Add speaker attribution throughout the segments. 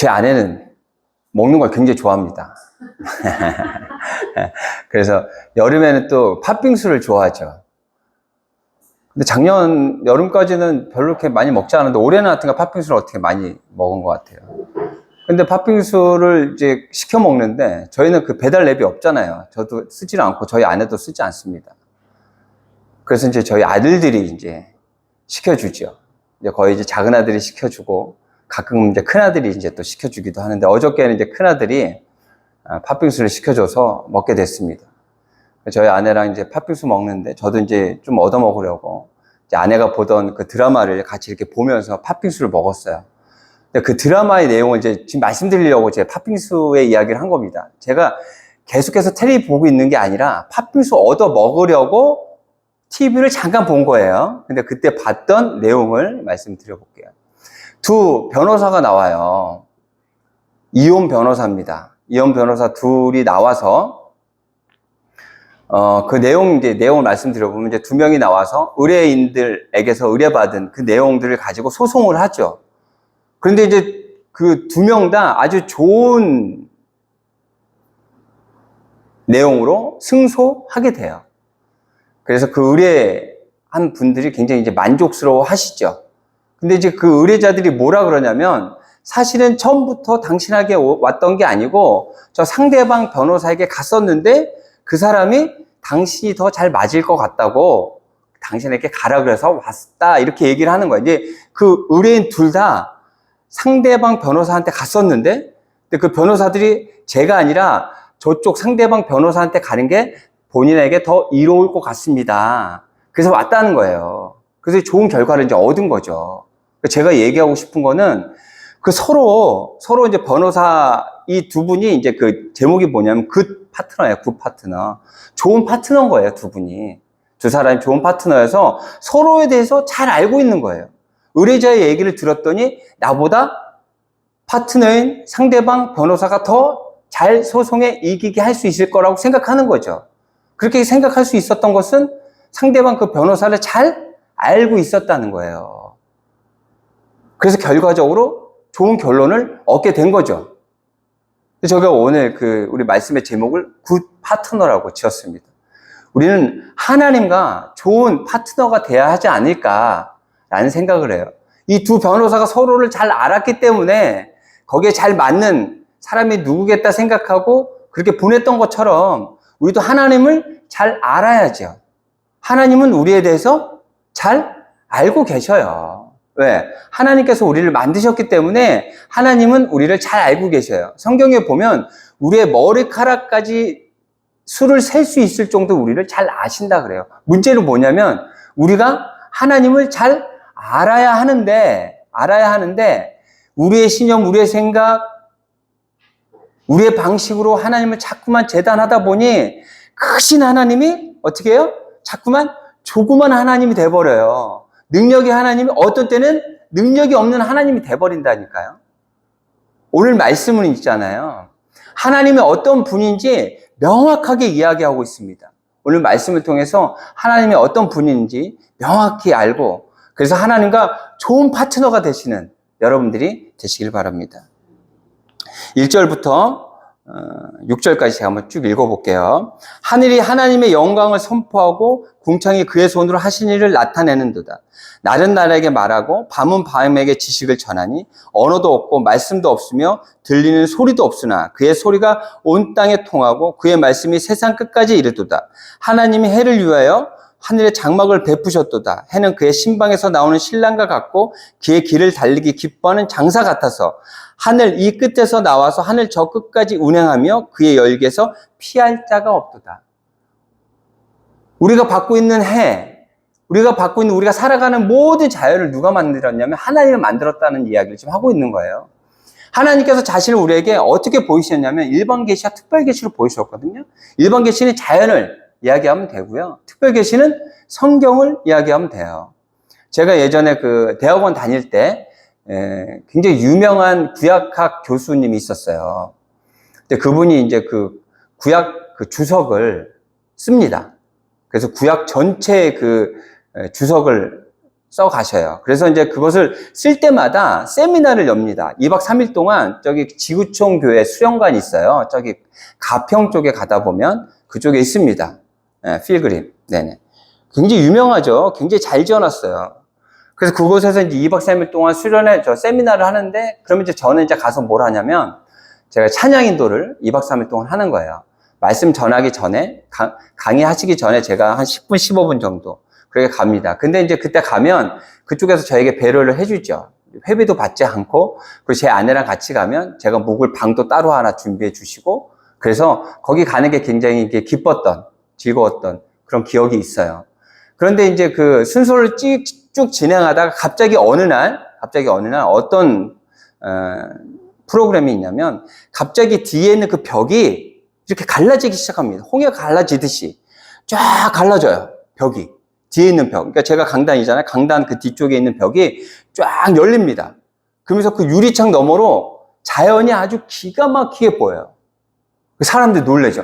Speaker 1: 제 아내는 먹는 걸 굉장히 좋아합니다. 그래서 여름에는 또 팥빙수를 좋아하죠. 근데 작년 여름까지는 별로 그렇게 많이 먹지 않았는데 올해는 하여튼 팥빙수를 어떻게 많이 먹은 것 같아요. 근데 팥빙수를 이제 시켜 먹는데 저희는 그 배달 앱이 없잖아요. 저도 쓰지 않고 저희 아내도 쓰지 않습니다. 그래서 이제 저희 아들들이 이제 시켜주죠. 이제 거의 이제 작은 아들이 시켜주고 가끔 이제 큰 아들이 이제 또 시켜주기도 하는데 어저께는 이제 큰 아들이 팥빙수를 시켜줘서 먹게 됐습니다. 저희 아내랑 이제 팥빙수 먹는데 저도 이제 좀 얻어 먹으려고 이제 아내가 보던 그 드라마를 같이 이렇게 보면서 팥빙수를 먹었어요. 근데 그 드라마의 내용을 이제 지금 말씀드리려고 제 팥빙수의 이야기를 한 겁니다. 제가 계속해서 텔레비 보고 있는 게 아니라 팥빙수 얻어 먹으려고 TV를 잠깐 본 거예요. 근데 그때 봤던 내용을 말씀드려볼게요. 두 변호사가 나와요. 이혼 변호사입니다. 이혼 변호사 둘이 나와서 그 내용을 말씀드려보면 이제 두 명이 나와서 의뢰인들에게서 의뢰받은 그 내용들을 가지고 소송을 하죠. 그런데 이제 그 두 명 다 아주 좋은 내용으로 승소하게 돼요. 그래서 그 의뢰한 분들이 굉장히 이제 만족스러워 하시죠. 근데 이제 그 의뢰자들이 뭐라 그러냐면 사실은 처음부터 당신에게 왔던 게 아니고 저 상대방 변호사에게 갔었는데 그 사람이 당신이 더 잘 맞을 것 같다고 당신에게 가라 그래서 왔다 이렇게 얘기를 하는 거예요. 이제 그 의뢰인 둘 다 상대방 변호사한테 갔었는데 근데 그 변호사들이 제가 아니라 저쪽 상대방 변호사한테 가는 게 본인에게 더 이로울 것 같습니다. 그래서 왔다는 거예요. 그래서 좋은 결과를 이제 얻은 거죠. 제가 얘기하고 싶은 거는 그 서로 이제 변호사 이 두 분이 이제 그 제목이 뭐냐면 굿 파트너예요. 굿 파트너. 좋은 파트너인 거예요. 두 분이. 두 사람이 좋은 파트너여서 서로에 대해서 잘 알고 있는 거예요. 의뢰자의 얘기를 들었더니 나보다 파트너인 상대방 변호사가 더 잘 소송에 이기게 할 수 있을 거라고 생각하는 거죠. 그렇게 생각할 수 있었던 것은 상대방 그 변호사를 잘 알고 있었다는 거예요. 그래서 결과적으로 좋은 결론을 얻게 된 거죠. 제가 오늘 우리 말씀의 제목을 굿 파트너라고 지었습니다. 우리는 하나님과 좋은 파트너가 돼야 하지 않을까라는 생각을 해요. 이 두 변호사가 서로를 잘 알았기 때문에 거기에 잘 맞는 사람이 누구겠다 생각하고 그렇게 보냈던 것처럼 우리도 하나님을 잘 알아야죠. 하나님은 우리에 대해서 잘 알고 계셔요. 왜? 하나님께서 우리를 만드셨기 때문에 하나님은 우리를 잘 알고 계셔요. 성경에 보면 우리의 머리카락까지 수를 셀 수 있을 정도 우리를 잘 아신다 그래요. 문제는 뭐냐면 우리가 하나님을 잘 알아야 하는데 우리의 신념, 우리의 생각, 우리의 방식으로 하나님을 자꾸만 재단하다 보니 크신 하나님이 어떻게 해요? 자꾸만 조그만 하나님이 돼버려요. 능력의 하나님이 어떤 때는 능력이 없는 하나님이 돼버린다니까요. 오늘 말씀은 있잖아요. 하나님이 어떤 분인지 명확하게 이야기하고 있습니다. 오늘 말씀을 통해서 하나님이 어떤 분인지 명확히 알고 그래서 하나님과 좋은 파트너가 되시는 여러분들이 되시길 바랍니다. 1절부터 6절까지 제가 한번 쭉 읽어볼게요. 하늘이 하나님의 영광을 선포하고 궁창이 그의 손으로 하신 일을 나타내는도다. 날은 날에게 말하고 밤은 밤에게 지식을 전하니 언어도 없고 말씀도 없으며 들리는 소리도 없으나 그의 소리가 온 땅에 통하고 그의 말씀이 세상 끝까지 이르도다. 하나님이 해를 위하여 하늘의 장막을 베푸셨도다. 해는 그의 신방에서 나오는 신랑과 같고 그의 길을 달리기 기뻐하는 장사 같아서 하늘 이 끝에서 나와서 하늘 저 끝까지 운행하며 그의 열기에서 피할 자가 없도다. 우리가 받고 있는 우리가 살아가는 모든 자연을 누가 만들었냐면 하나님이 만들었다는 이야기를 지금 하고 있는 거예요. 하나님께서 자신을 우리에게 어떻게 보이셨냐면 일반 계시와 특별 계시로 보이셨거든요. 일반 계시는 자연을 이야기하면 되고요. 특별 계시는 성경을 이야기하면 돼요. 제가 예전에 그 대학원 다닐 때 굉장히 유명한 구약학 교수님이 있었어요. 근데 그분이 이제 그 구약 그 주석을 씁니다. 그래서 구약 전체의 그 주석을 써 가셔요. 그래서 이제 그것을 쓸 때마다 세미나를 엽니다. 2박 3일 동안 저기 지구촌 교회 수련관이 있어요. 저기 가평 쪽에 가다 보면 그쪽에 있습니다. 네, 필그림. 네네. 굉장히 유명하죠. 굉장히 잘 지어놨어요. 그래서 그곳에서 이제 2박 3일 동안 세미나를 하는데, 그러면 이제 저는 이제 가서 뭘 하냐면, 제가 찬양 인도를 2박 3일 동안 하는 거예요. 말씀 전하기 전에, 강의하시기 전에 제가 한 10분, 15분 정도 그렇게 갑니다. 근데 이제 그때 가면 그쪽에서 저에게 배려를 해주죠. 회비도 받지 않고, 그리고 제 아내랑 같이 가면 제가 묵을 방도 따로 하나 준비해 주시고, 그래서 거기 가는 게 굉장히 기뻤던, 즐거웠던 그런 기억이 있어요. 그런데 이제 그 순서를 쭉 진행하다가 갑자기 어느 날 어떤 프로그램이 있냐면, 갑자기 뒤에 있는 그 벽이 이렇게 갈라지기 시작합니다. 홍해가 갈라지듯이 쫙 갈라져요. 벽이 뒤에 있는 벽. 그러니까 제가 강단이잖아요. 강단 그 뒤쪽에 있는 벽이 쫙 열립니다. 그러면서 그 유리창 너머로 자연이 아주 기가 막히게 보여요. 사람들이 놀라죠.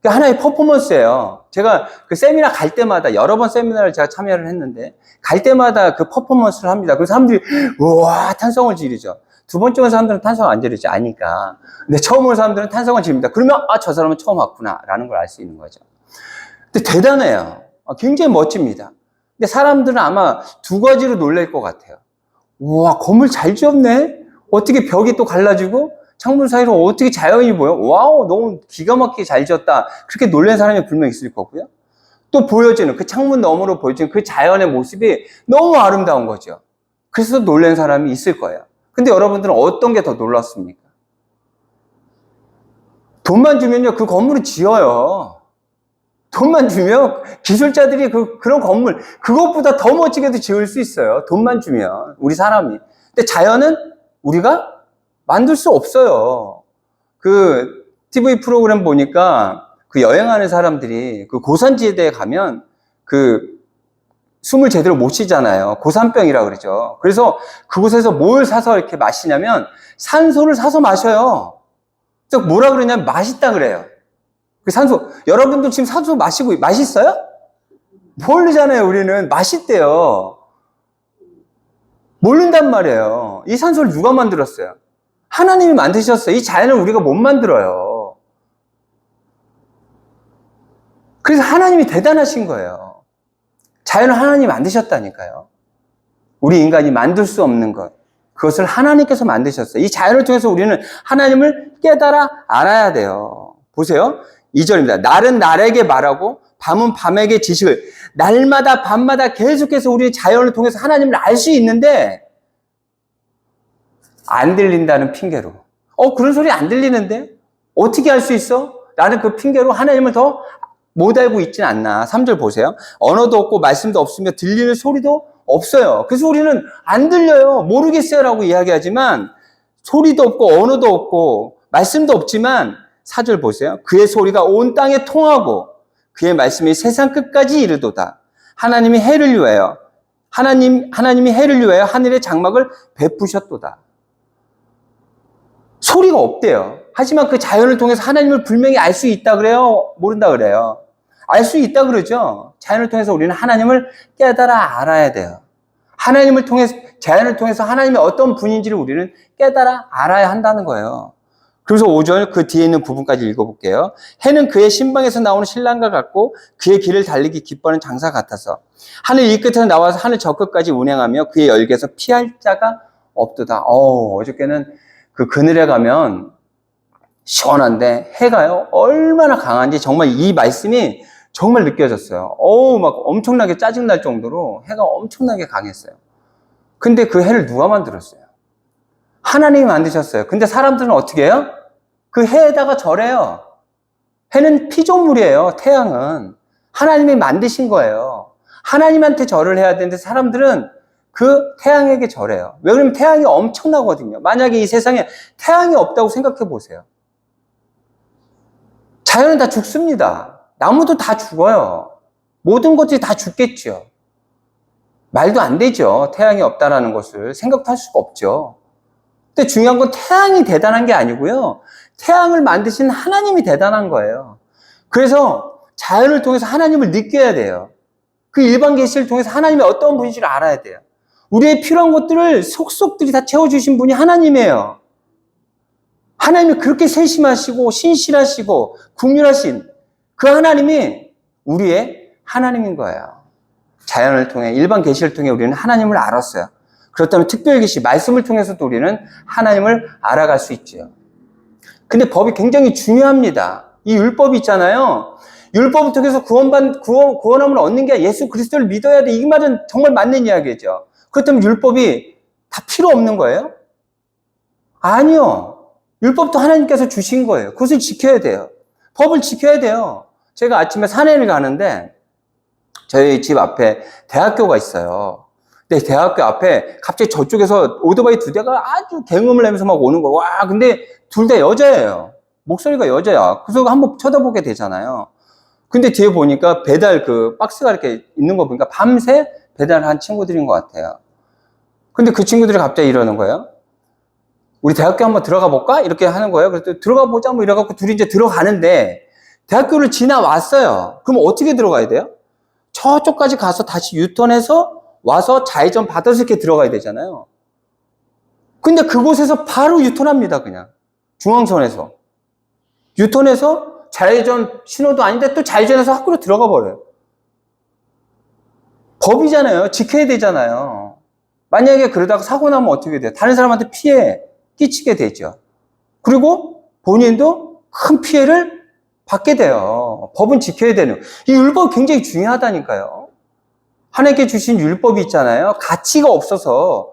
Speaker 1: 하나의 퍼포먼스예요. 제가 그 세미나 갈 때마다, 여러 번 세미나를 제가 참여를 했는데, 갈 때마다 그 퍼포먼스를 합니다. 그래서 사람들이 우와 탄성을 지르죠. 두 번째 온 사람들은 탄성 안 지르지, 아니까. 근데 처음 온 사람들은 탄성을 지릅니다. 그러면 저 사람은 처음 왔구나 라는 걸 알 수 있는 거죠. 근데 대단해요. 굉장히 멋집니다. 근데 사람들은 아마 두 가지로 놀랄 것 같아요. 우와, 건물 잘 지었네? 어떻게 벽이 또 갈라지고 창문 사이로 어떻게 자연이 보여? 와우, 너무 기가 막히게 잘 지었다. 그렇게 놀란 사람이 분명히 있을 거고요. 또 보여지는, 그 창문 너머로 보여지는 그 자연의 모습이 너무 아름다운 거죠. 그래서 놀란 사람이 있을 거예요. 근데 여러분들은 어떤 게 더 놀랐습니까? 돈만 주면요, 그 건물을 지어요. 돈만 주면 기술자들이 그런 건물, 그것보다 더 멋지게도 지을 수 있어요. 돈만 주면, 우리 사람이. 근데 자연은 우리가 만들 수 없어요. 그 TV 프로그램 보니까 그 여행하는 사람들이 그 고산지대에 가면 그 숨을 제대로 못 쉬잖아요. 고산병이라 그러죠. 그래서 그곳에서 뭘 사서 이렇게 마시냐면 산소를 사서 마셔요. 그래서 뭐라 그러냐면 맛있다 그래요. 그 산소, 여러분도 지금 산소 마시고 맛있어요? 모르잖아요. 우리는 맛있대요. 모른단 말이에요. 이 산소를 누가 만들었어요? 하나님이 만드셨어요. 이 자연을 우리가 못 만들어요. 그래서 하나님이 대단하신 거예요. 자연을 하나님이 만드셨다니까요. 우리 인간이 만들 수 없는 것, 그것을 하나님께서 만드셨어요. 이 자연을 통해서 우리는 하나님을 깨달아 알아야 돼요. 보세요. 2절입니다. 날은 날에게 말하고 밤은 밤에게 지식을, 날마다 밤마다 계속해서 우리 자연을 통해서 하나님을 알 수 있는데 안 들린다는 핑계로, 그런 소리 안 들리는데 어떻게 알 수 있어? 라는 그 핑계로 하나님을 더 못 알고 있진 않나. 3절 보세요. 언어도 없고 말씀도 없으며 들리는 소리도 없어요. 그래서 우리는 안 들려요. 모르겠어요 라고 이야기하지만 소리도 없고 언어도 없고 말씀도 없지만 4절 보세요. 그의 소리가 온 땅에 통하고 그의 말씀이 세상 끝까지 이르도다. 하나님이 해를 위하여 하나님이 해를 위하여 하늘의 장막을 베푸셨도다. 소리가 없대요. 하지만 그 자연을 통해서 하나님을 분명히 알 수 있다 그래요? 모른다 그래요? 알 수 있다 그러죠? 자연을 통해서 우리는 하나님을 깨달아 알아야 돼요. 하나님을 통해서, 자연을 통해서 하나님이 어떤 분인지를 우리는 깨달아 알아야 한다는 거예요. 그래서 5절 그 뒤에 있는 부분까지 읽어볼게요. 해는 그의 신방에서 나오는 신랑과 같고 그의 길을 달리기 기뻐하는 장사 같아서 하늘 이 끝에서 나와서 하늘 저 끝까지 운행하며 그의 열기에서 피할 자가 없도다. 어저께는 그 그늘에 가면 시원한데 해가요 얼마나 강한지 정말 이 말씀이 정말 느껴졌어요. 막 엄청나게 짜증날 정도로 해가 엄청나게 강했어요. 근데 그 해를 누가 만들었어요? 하나님이 만드셨어요. 근데 사람들은 어떻게 해요? 그 해에다가 절해요. 해는 피조물이에요. 태양은 하나님이 만드신 거예요. 하나님한테 절을 해야 되는데 사람들은 그 태양에게 절해요. 왜 그러면 태양이 엄청나거든요. 만약에 이 세상에 태양이 없다고 생각해 보세요. 자연은 다 죽습니다. 나무도 다 죽어요. 모든 것들이 다 죽겠죠. 말도 안 되죠. 태양이 없다라는 것을 생각도 할 수가 없죠. 근데 중요한 건 태양이 대단한 게 아니고요. 태양을 만드신 하나님이 대단한 거예요. 그래서 자연을 통해서 하나님을 느껴야 돼요. 그 일반 계시를 통해서 하나님의 어떤 분이신지를 알아야 돼요. 우리의 필요한 것들을 속속들이 다 채워주신 분이 하나님이에요. 하나님이 그렇게 세심하시고 신실하시고 긍휼하신 그 하나님이 우리의 하나님인 거예요. 자연을 통해, 일반 계시를 통해 우리는 하나님을 알았어요. 그렇다면 특별 계시, 말씀을 통해서도 우리는 하나님을 알아갈 수 있죠. 근데 법이 굉장히 중요합니다. 이 율법이 있잖아요. 율법을 통해서 구원함을 얻는 게 예수 그리스도를 믿어야 돼. 이 말은 정말 맞는 이야기죠. 그렇다면 율법이 다 필요 없는 거예요? 아니요. 율법도 하나님께서 주신 거예요. 그것을 지켜야 돼요. 법을 지켜야 돼요. 제가 아침에 산에를 가는데 저희 집 앞에 대학교가 있어요. 근데 대학교 앞에 갑자기 저쪽에서 오토바이 2대가 아주 경음을 내면서 막 오는 거예요. 와, 근데 둘 다 여자예요. 목소리가 여자야. 그래서 한번 쳐다보게 되잖아요. 근데 뒤에 보니까 배달 그 박스가 이렇게 있는 거 보니까 밤새 배달한 친구들인 것 같아요. 근데 그 친구들이 갑자기 이러는 거예요. 우리 대학교 한번 들어가 볼까? 이렇게 하는 거예요. 그래서 들어가 보자 뭐 이래갖고 둘이 이제 들어가는데 대학교를 지나왔어요. 그럼 어떻게 들어가야 돼요? 저쪽까지 가서 다시 유턴해서 와서 좌회전 받아서 이렇게 들어가야 되잖아요. 근데 그곳에서 바로 유턴합니다, 그냥. 중앙선에서. 유턴해서 좌회전 신호도 아닌데 또 좌회전해서 학교로 들어가 버려요. 법이잖아요. 지켜야 되잖아요. 만약에 그러다가 사고 나면 어떻게 돼요? 다른 사람한테 피해 끼치게 되죠. 그리고 본인도 큰 피해를 받게 돼요. 법은 지켜야 되는. 이 율법이 굉장히 중요하다니까요. 하나님께 주신 율법이 있잖아요. 가치가 없어서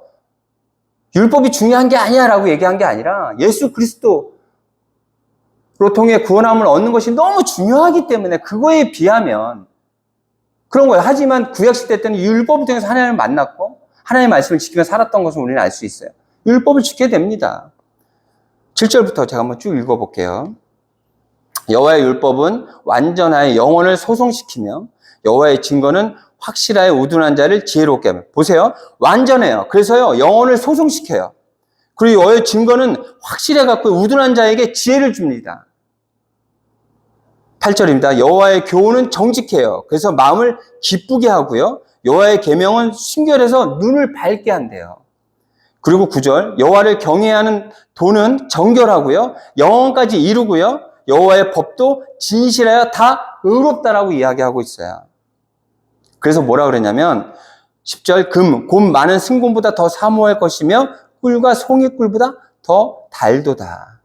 Speaker 1: 율법이 중요한 게 아니야 라고 얘기한 게 아니라 예수 그리스도로 통해 구원함을 얻는 것이 너무 중요하기 때문에 그거에 비하면 그런 거예요. 하지만 구약시대 때는 율법을 통해서 하나님을 만났고 하나님의 말씀을 지키며 살았던 것을 우리는 알 수 있어요. 율법을 지켜야 됩니다. 7절부터 제가 한번 쭉 읽어볼게요. 여호와의 율법은 완전하여 영혼을 소송시키며 여호와의 증거는 확실하여 우둔한 자를 지혜롭게 하며. 보세요. 완전해요. 그래서요 영혼을 소송시켜요. 그리고 여호와의 증거는 확실해갖고 우둔한 자에게 지혜를 줍니다. 8절입니다. 여호와의 교훈은 정직해요. 그래서 마음을 기쁘게 하고요. 여호와의 계명은 순결해서 눈을 밝게 한대요. 그리고 9절 여호와를 경외하는 도는 정결하고요. 영혼까지 이루고요. 여호와의 법도 진실하여 다 의롭다라고 이야기하고 있어요. 그래서 뭐라 그랬냐면 10절 곧 많은 승금보다 더 사모할 것이며 꿀과 송이꿀보다 더 달도다.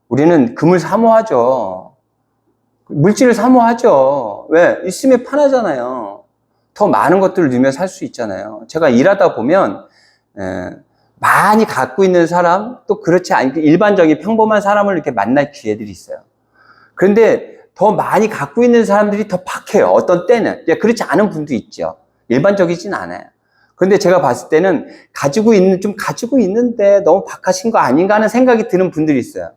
Speaker 1: 우리는 금을 사모하죠. 물질을 사모하죠. 왜? 있으면 편하잖아요. 더 많은 것들을 누리며 살 수 있잖아요. 제가 일하다 보면 많이 갖고 있는 사람, 또 그렇지 않게 일반적인 평범한 사람을 이렇게 만날 기회들이 있어요. 그런데 더 많이 갖고 있는 사람들이 더 박해요. 어떤 때는. 그렇지 않은 분도 있죠. 일반적이진 않아요. 그런데 제가 봤을 때는 좀 가지고 있는데 너무 박하신 거 아닌가 하는 생각이 드는 분들이 있어요.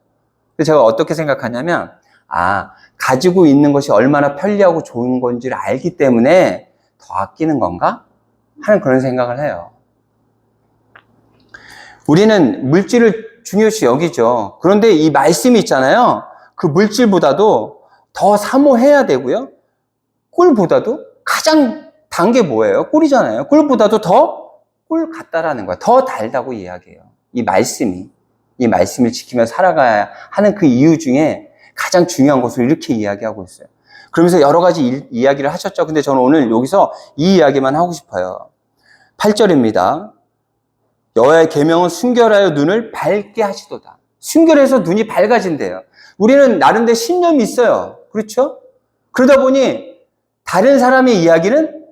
Speaker 1: 그래서 제가 어떻게 생각하냐면, 가지고 있는 것이 얼마나 편리하고 좋은 건지를 알기 때문에 더 아끼는 건가? 하는 그런 생각을 해요. 우리는 물질을 중요시 여기죠. 그런데 이 말씀이 있잖아요. 그 물질보다도 더 사모해야 되고요. 꿀보다도 가장 단 게 뭐예요? 꿀이잖아요. 꿀보다도 더 꿀 같다라는 거야. 더 달다고 이야기해요. 이 말씀을 지키며 살아가야 하는 그 이유 중에 가장 중요한 것을 이렇게 이야기하고 있어요. 그러면서 여러 가지 이야기를 하셨죠. 근데 저는 오늘 여기서 이 이야기만 하고 싶어요. 8절입니다. 여호와의 계명은 순결하여 눈을 밝게 하시도다. 순결해서 눈이 밝아진대요. 우리는 나름대로 신념이 있어요. 그렇죠? 그러다 보니 다른 사람의 이야기는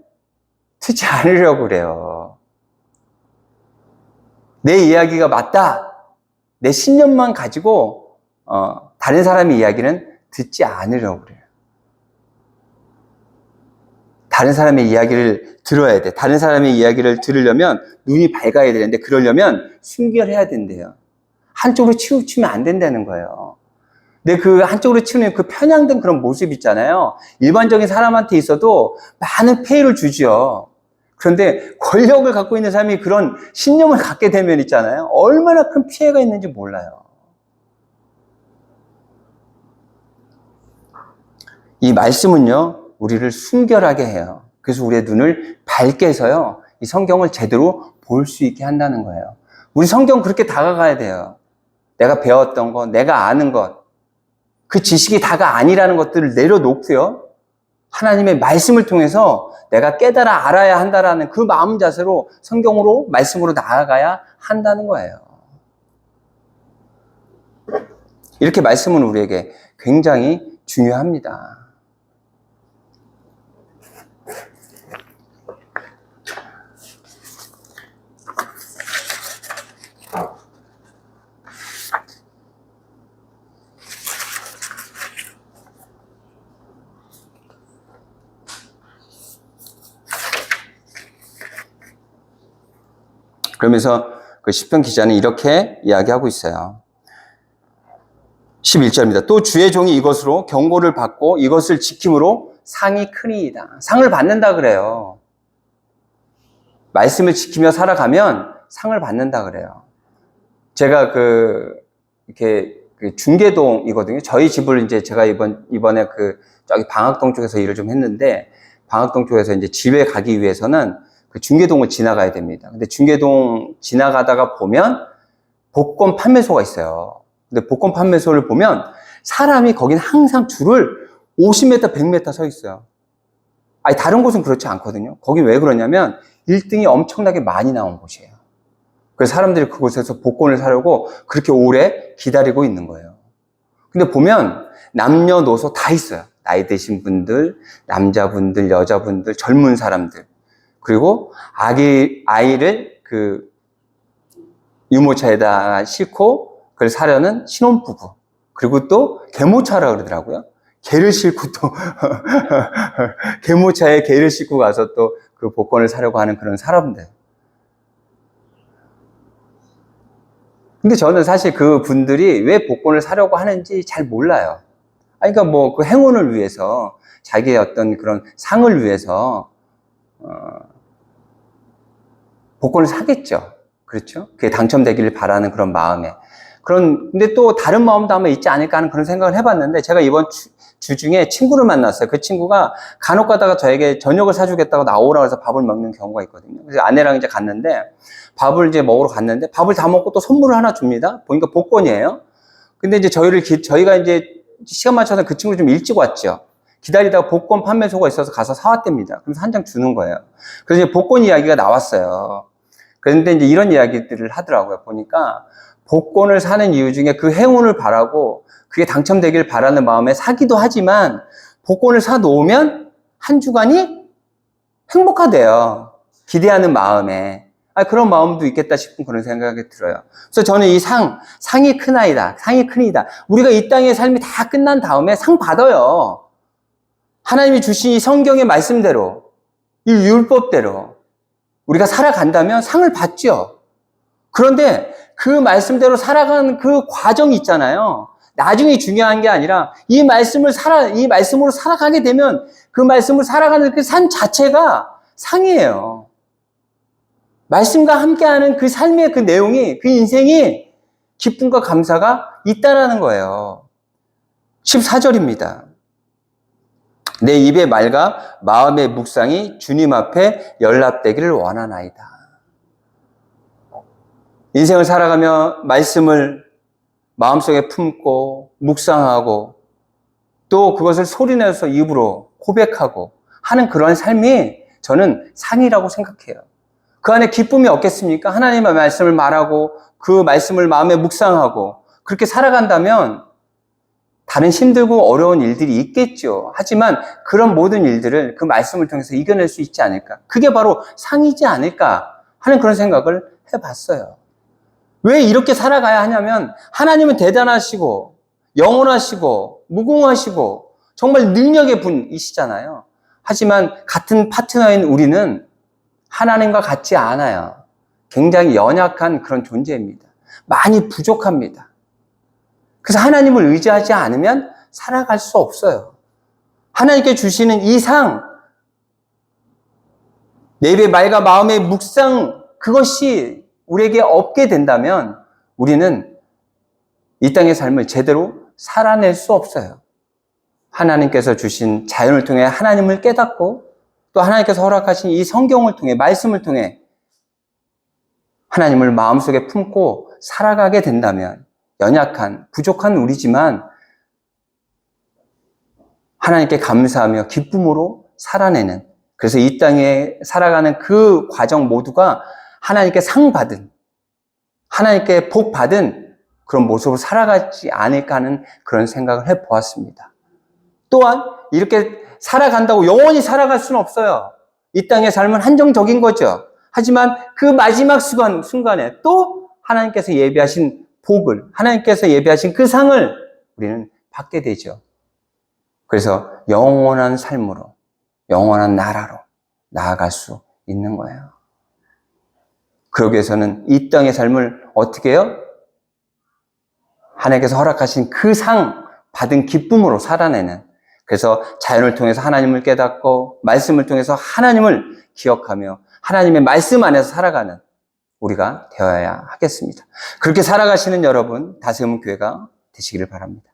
Speaker 1: 듣지 않으려고 그래요. 내 이야기가 맞다. 내 신념만 가지고 다른 사람의 이야기는 듣지 않으려고 그래요. 다른 사람의 이야기를 들어야 돼. 다른 사람의 이야기를 들으려면 눈이 밝아야 되는데 그러려면 순결해야 된대요. 한쪽으로 치우치면 안 된다는 거예요. 근데 그 한쪽으로 치우는 그 편향된 그런 모습 있잖아요. 일반적인 사람한테 있어도 많은 폐해를 주죠. 그런데 권력을 갖고 있는 사람이 그런 신념을 갖게 되면 있잖아요. 얼마나 큰 피해가 있는지 몰라요. 이 말씀은요, 우리를 순결하게 해요. 그래서 우리의 눈을 밝게 해서요, 이 성경을 제대로 볼 수 있게 한다는 거예요. 우리 성경 그렇게 다가가야 돼요. 내가 배웠던 것, 내가 아는 것, 그 지식이 다가 아니라는 것들을 내려놓고요, 하나님의 말씀을 통해서 내가 깨달아 알아야 한다라는 그 마음 자세로 성경으로, 말씀으로 나아가야 한다는 거예요. 이렇게 말씀은 우리에게 굉장히 중요합니다. 그러면서 그 시편 기자는 이렇게 이야기하고 있어요. 11절입니다. 또 주의 종이 이것으로 경고를 받고 이것을 지킴으로 상이 크니이다. 상을 받는다 그래요. 말씀을 지키며 살아가면 상을 받는다 그래요. 제가 이렇게 중계동이거든요. 저희 집을 이제 제가 이번에 저기 방학동 쪽에서 일을 좀 했는데, 방학동 쪽에서 이제 집에 가기 위해서는 그 중계동을 지나가야 됩니다. 근데 중계동 지나가다가 보면 복권 판매소가 있어요. 근데 복권 판매소를 보면 사람이 거긴 항상 줄을 50m, 100m 서 있어요. 아니, 다른 곳은 그렇지 않거든요. 거긴 왜 그러냐면 1등이 엄청나게 많이 나온 곳이에요. 그래서 사람들이 그곳에서 복권을 사려고 그렇게 오래 기다리고 있는 거예요. 근데 보면 남녀노소 다 있어요. 나이 드신 분들, 남자분들, 여자분들, 젊은 사람들. 그리고 아이를 유모차에다 싣고 그걸 사려는 신혼부부. 그리고 또 개모차라 그러더라고요. 개를 싣고 또 개모차에 개를 싣고 가서 또 그 복권을 사려고 하는 그런 사람들. 근데 저는 사실 그 분들이 왜 복권을 사려고 하는지 잘 몰라요. 그러니까 뭐 그 행운을 위해서, 자기의 어떤 그런 상을 위해서 복권을 사겠죠. 그렇죠? 그게 당첨되기를 바라는 그런 마음에. 근데 또 다른 마음도 아마 있지 않을까 하는 그런 생각을 해봤는데, 제가 이번 주 중에 친구를 만났어요. 그 친구가 간혹 가다가 저에게 저녁을 사주겠다고 나오라고 해서 밥을 먹는 경우가 있거든요. 그래서 아내랑 이제 갔는데, 밥을 이제 먹으러 갔는데, 밥을 다 먹고 또 선물을 하나 줍니다. 보니까 복권이에요. 근데 이제 저희가 이제 시간 맞춰서 그 친구 좀 일찍 왔죠. 기다리다가 복권 판매소가 있어서 가서 사왔답니다. 그래서 한 장 주는 거예요. 그래서 이제 복권 이야기가 나왔어요. 그런데 이제 이런 이야기들을 하더라고요. 보니까 복권을 사는 이유 중에 그 행운을 바라고 그게 당첨되길 바라는 마음에 사기도 하지만, 복권을 사 놓으면 한 주간이 행복하대요. 기대하는 마음에. 그런 마음도 있겠다 싶은 그런 생각이 들어요. 그래서 저는 이 상이 크나이다. 상이 크니다. 우리가 이 땅의 삶이 다 끝난 다음에 상 받아요. 하나님이 주신 이 성경의 말씀대로, 이 율법대로 우리가 살아간다면 상을 받죠. 그런데 그 말씀대로 살아가는 그 과정이 있잖아요. 나중에 중요한 게 아니라 이 말씀으로 살아가게 되면 그 말씀을 살아가는 그 산 자체가 상이에요. 말씀과 함께하는 그 삶의 그 내용이, 그 인생이 기쁨과 감사가 있다라는 거예요. 14절입니다. 내 입의 말과 마음의 묵상이 주님 앞에 연락되기를 원하나이다. 인생을 살아가며 말씀을 마음속에 품고 묵상하고 또 그것을 소리내서 입으로 고백하고 하는 그런 삶이 저는 상이라고 생각해요. 그 안에 기쁨이 없겠습니까? 하나님의 말씀을 말하고 그 말씀을 마음에 묵상하고 그렇게 살아간다면 다른 힘들고 어려운 일들이 있겠죠. 하지만 그런 모든 일들을 그 말씀을 통해서 이겨낼 수 있지 않을까? 그게 바로 상이지 않을까 하는 그런 생각을 해봤어요. 왜 이렇게 살아가야 하냐면, 하나님은 대단하시고 영원하시고 무궁하시고 정말 능력의 분이시잖아요. 하지만 같은 파트너인 우리는 하나님과 같지 않아요. 굉장히 연약한 그런 존재입니다. 많이 부족합니다. 그래서 하나님을 의지하지 않으면 살아갈 수 없어요. 하나님께 주시는 이 상, 내 입의 말과 마음의 묵상, 그것이 우리에게 없게 된다면 우리는 이 땅의 삶을 제대로 살아낼 수 없어요. 하나님께서 주신 자연을 통해 하나님을 깨닫고 또 하나님께서 허락하신 이 성경을 통해, 말씀을 통해 하나님을 마음속에 품고 살아가게 된다면 연약한, 부족한 우리지만 하나님께 감사하며 기쁨으로 살아내는, 그래서 이 땅에 살아가는 그 과정 모두가 하나님께 상 받은, 하나님께 복 받은 그런 모습으로 살아가지 않을까 하는 그런 생각을 해보았습니다. 또한 이렇게 살아간다고 영원히 살아갈 수는 없어요. 이 땅의 삶은 한정적인 거죠. 하지만 그 마지막 순간에 또 하나님께서 예비하신 복을, 하나님께서 예비하신 그 상을 우리는 받게 되죠. 그래서 영원한 삶으로, 영원한 나라로 나아갈 수 있는 거예요. 그러기 위해서는 이 땅의 삶을 어떻게 해요? 하나님께서 허락하신 그 상 받은 기쁨으로 살아내는, 그래서 자연을 통해서 하나님을 깨닫고 말씀을 통해서 하나님을 기억하며 하나님의 말씀 안에서 살아가는 우리가 되어야 하겠습니다. 그렇게 살아가시는 여러분, 다스림 교회가 되시기를 바랍니다.